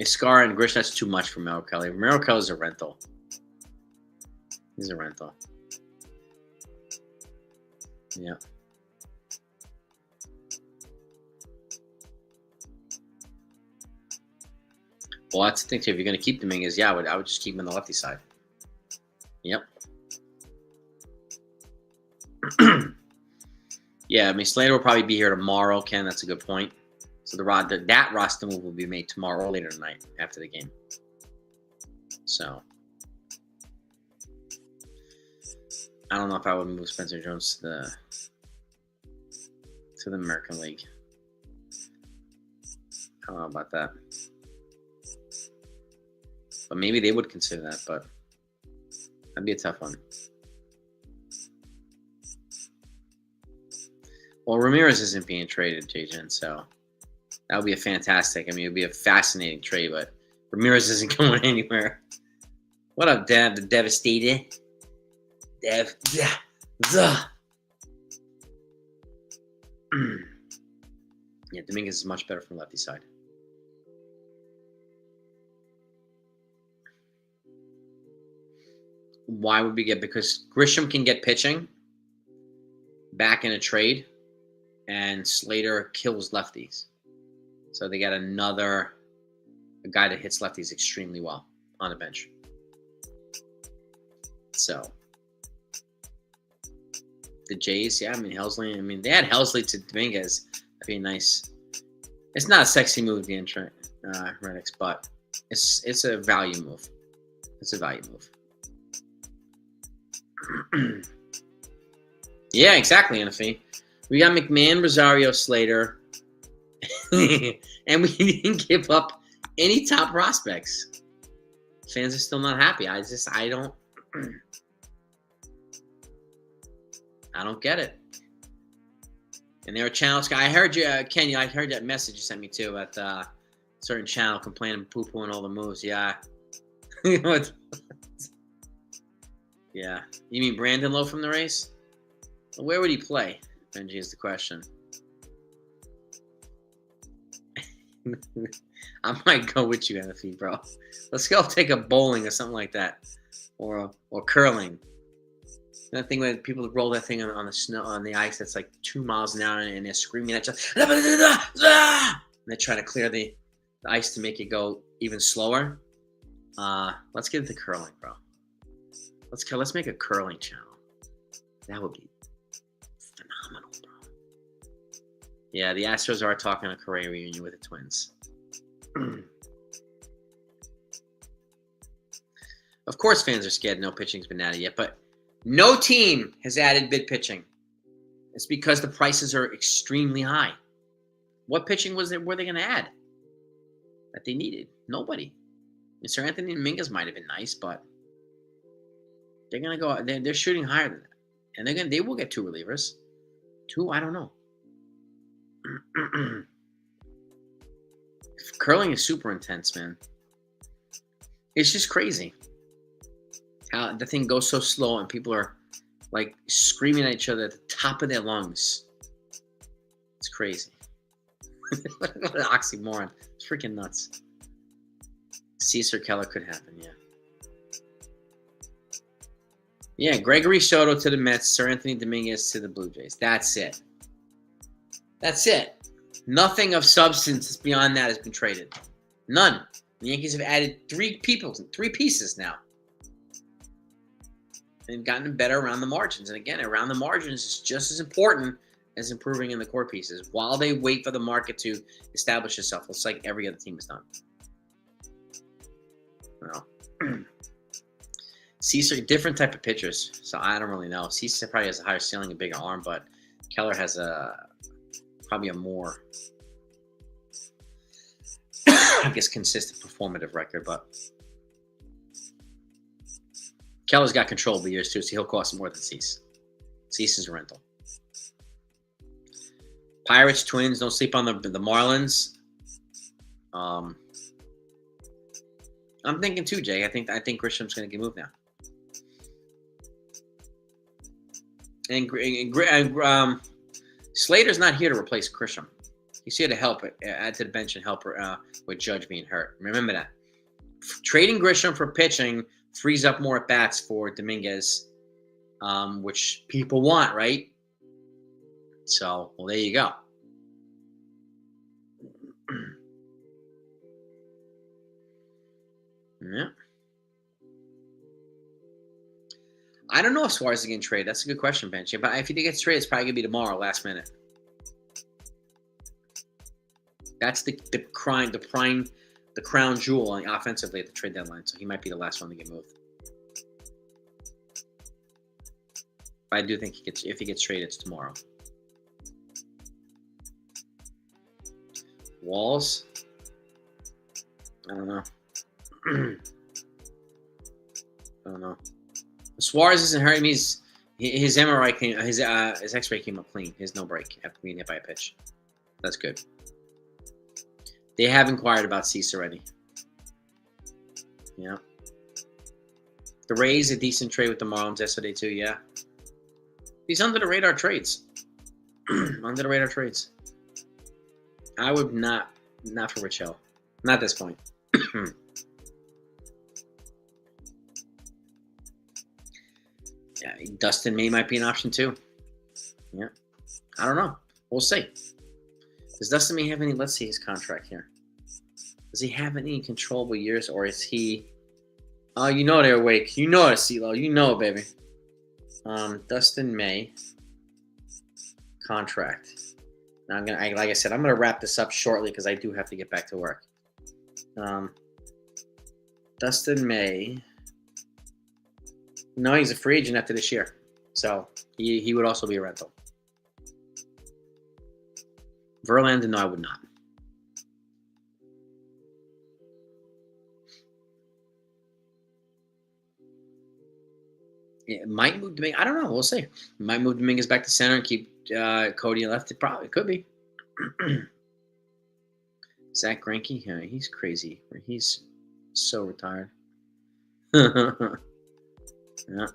Scar and Grish, that's too much for Merrill Kelly. Merrill Kelly's a rental. He's a rental. Yeah. Well, that's the thing too. If you're going to keep Dominguez, I would just keep him on the lefty side. Yep. Yeah, I mean, Slater will probably be here tomorrow, Ken. That's a good point. So that roster move will be made tomorrow or later tonight after the game. So I don't know if I would move Spencer Jones to the American League. I don't know about that. But maybe they would consider that, but that'd be a tough one. Well, Ramirez isn't being traded, Jason, so that would be a fantastic. I mean, it would be a fascinating trade, but Ramirez isn't going anywhere. What up, Dev? The Devastated? Dev. Yeah. Yeah, Dominguez is much better from lefty side. Why would we get? Because Grisham can get pitching back in a trade, and Slater kills lefties. So they got a guy that hits lefties extremely well on the bench. So the Jays, yeah, I mean Helsley. I mean they had Helsley to Dominguez. That'd be nice. It's not a sexy move, the entrant, Redix, but it's a value move. It's a value move. Yeah, exactly, Anthony. We got McMahon, Rosario, Slater, and we didn't give up any top prospects. Fans are still not happy. I don't get it. And there are channels. I heard you, Kenya. I heard that message you sent me too at a certain channel complaining, poo-pooing all the moves. Yeah. Yeah. You mean Brandon Lowe from the race? Well, where would he play? Benji is the question. I might go with you, Anthony, bro. Let's go take a bowling or something like that, or curling. That thing where people roll that thing on the snow, on the ice that's like 2 miles an hour, and they're screaming at you. And they're trying to clear the ice to make it go even slower. Let's get into curling, bro. Let's make a curling channel. That would be phenomenal, bro. Yeah, the Astros are talking a Correa reunion with the Twins. Of course, fans are scared. No pitching's been added yet, but no team has added bid pitching. It's because the prices are extremely high. What pitching were they going to add that they needed? Nobody. Mr. Anthony Dominguez might have been nice, but they're going to go. They're shooting higher than that, and they will get 2 relievers. 2, I don't know. Curling is super intense, man. It's just crazy how the thing goes so slow and people are like screaming at each other at the top of their lungs. It's crazy. What an oxymoron. It's freaking nuts. Cesar Keller could happen, yeah. Yeah, Gregory Soto to the Mets, Sir Anthony Dominguez to the Blue Jays. That's it. That's it. Nothing of substance beyond that has been traded. None. The Yankees have added 3 pieces now. They've gotten better around the margins. And again, around the margins is just as important as improving in the core pieces while they wait for the market to establish itself. It's like every other team has done. Well, Cesar, different type of pitchers. So I don't really know. Cesar probably has a higher ceiling, a bigger arm, but Keller has probably a more, I guess, consistent performative record, but Keller's got control of the years too, so he'll cost more than Cease. Cease is a rental. Pirates, Twins, don't sleep on the Marlins. I'm thinking too, Jay. I think Grisham's going to get moved now. And Slater's not here to replace Grisham. He's here to help add to the bench and help with Judge being hurt. Remember that. Trading Grisham for pitching frees up more at-bats for Dominguez, which people want, right? So, well, there you go. Yeah. I don't know if Suarez is getting traded. That's a good question, Benji. But if he gets traded, it's probably going to be tomorrow, last minute. That's the crown jewel offensively at the trade deadline. So he might be the last one to get moved. But I do think if he gets traded, it's tomorrow. Walls. I don't know. I don't know. Suarez isn't hurt. I mean, his MRI came, his X-ray came up clean. He has no break after being hit by a pitch. That's good. They have inquired about Cease already. Yeah. The Rays, a decent trade with the Marlins yesterday too. Yeah. These under the radar trades. Under the radar trades. I would not for Rich Hill. Not at this point. Yeah, Dustin May might be an option too. Yeah. I don't know. We'll see. Does Dustin May have any? Let's see his contract here. Does he have any controllable years, or is he? Oh, you know they're awake. You know it, CeeLo. You know it, baby. Dustin May contract. Now like I said, I'm gonna wrap this up shortly because I do have to get back to work. Dustin May. No, he's a free agent after this year, so he would also be a rental. Verlander, no, I would not. It might move Dominguez. I don't know. We'll see. It might move Dominguez back to center and keep Cody left. It probably could be. Zach Greinke, yeah, he's crazy. He's so retired. Yeah.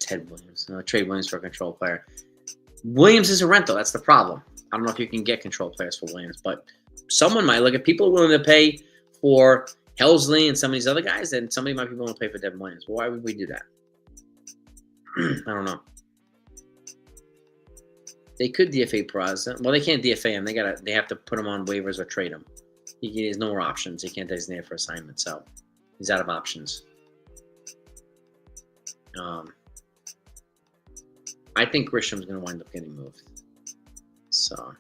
Ted Williams. No, trade Williams for a control player. Williams is a rental. That's the problem. I don't know if you can get control players for Williams, but someone might. Look, if people are willing to pay for Helsley and some of these other guys, then somebody might be willing to pay for Devin Williams. Well, why would we do that? I don't know. They could DFA Peraza. Well, they can't DFA him. They have to put him on waivers or trade him. He has no more options. He can't designate for assignment, so he's out of options. I think Grisham's going to wind up getting moved. So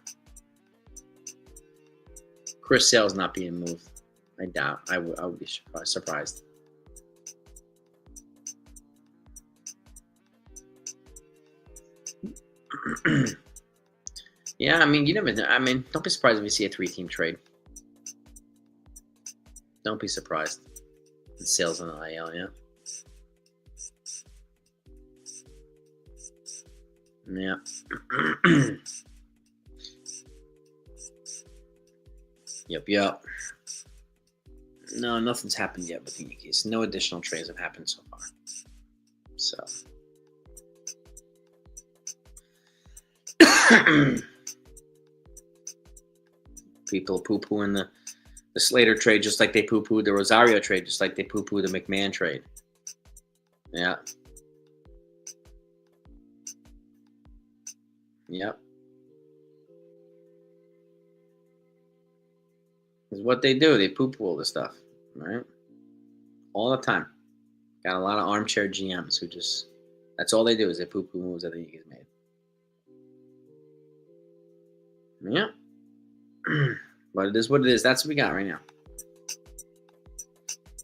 Chris Sale's not being moved. I doubt. I would be surprised. Yeah, I mean, you never know. I mean, don't be surprised if you see a 3-team trade. Don't be surprised. Sales on the IL, yeah. Yeah. Yep. No, nothing's happened yet with the Yankees. No additional trades have happened so far. So. People poo-pooing the Slater trade just like they poo-pooed the Rosario trade, just like they poo-pooed the McMahon trade. Yeah. Yep. It's what they do. They poo-poo all this stuff, right? All the time. Got a lot of armchair GMs who just, that's all they do is they poo-poo moves that the Yankees made. Yeah. But it is what it is. That's what we got right now.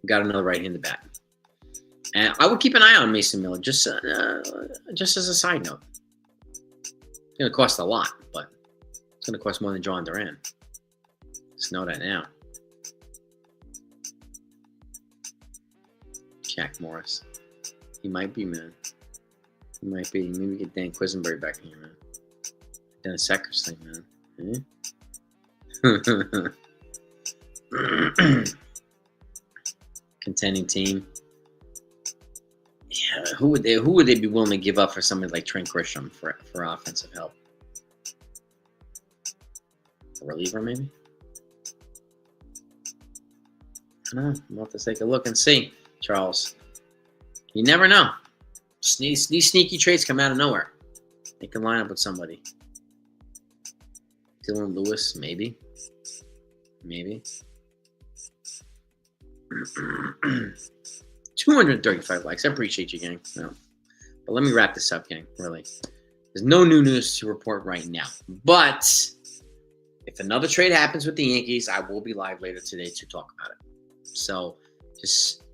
We got another right-handed bat. And I would keep an eye on Mason Miller, just as a side note. It's going to cost a lot, but it's going to cost more than John Duran. Just know that now. Jack Morris. He might be, man. He might be. Maybe get Dan Quisenberry back in here, man. Dennis Sackers thing, man. Contending team. Yeah, who would they be willing to give up for somebody like Trent Grisham for offensive help? A reliever, maybe? I don't know. We'll have to take a look and see, Charles. You never know. These sneaky trades come out of nowhere. They can line up with somebody. Dylan Lewis, maybe. 235 likes. I appreciate you, gang. No. But let me wrap this up, gang. Really. There's no new news to report right now. But If another trade happens with the Yankees, I will be live later today to talk about it. So just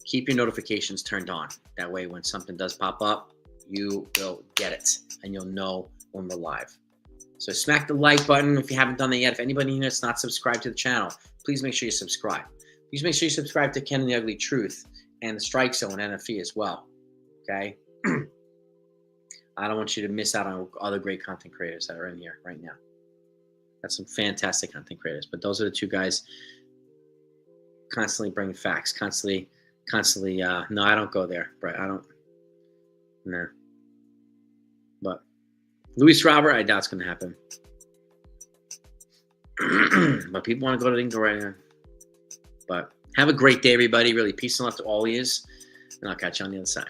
keep your notifications turned on. That way, when something does pop up, you will get it and you'll know when we're live. So smack the like button if you haven't done that yet. If anybody here that's not subscribed to the channel, please make sure you subscribe. Please make sure you subscribe to Ken and the Ugly Truth and the Strike Zone NFE as well. Okay? I don't want you to miss out on other great content creators that are in here right now. That's some fantastic content creators. But those are the two guys constantly bringing facts, constantly, no, I don't go there, Brett. I don't, no. But Luis Robert, I doubt it's going to happen. But people want to go to the Ingo right now. But have a great day, everybody. Really, peace and love to all of you. And I'll catch you on the other side.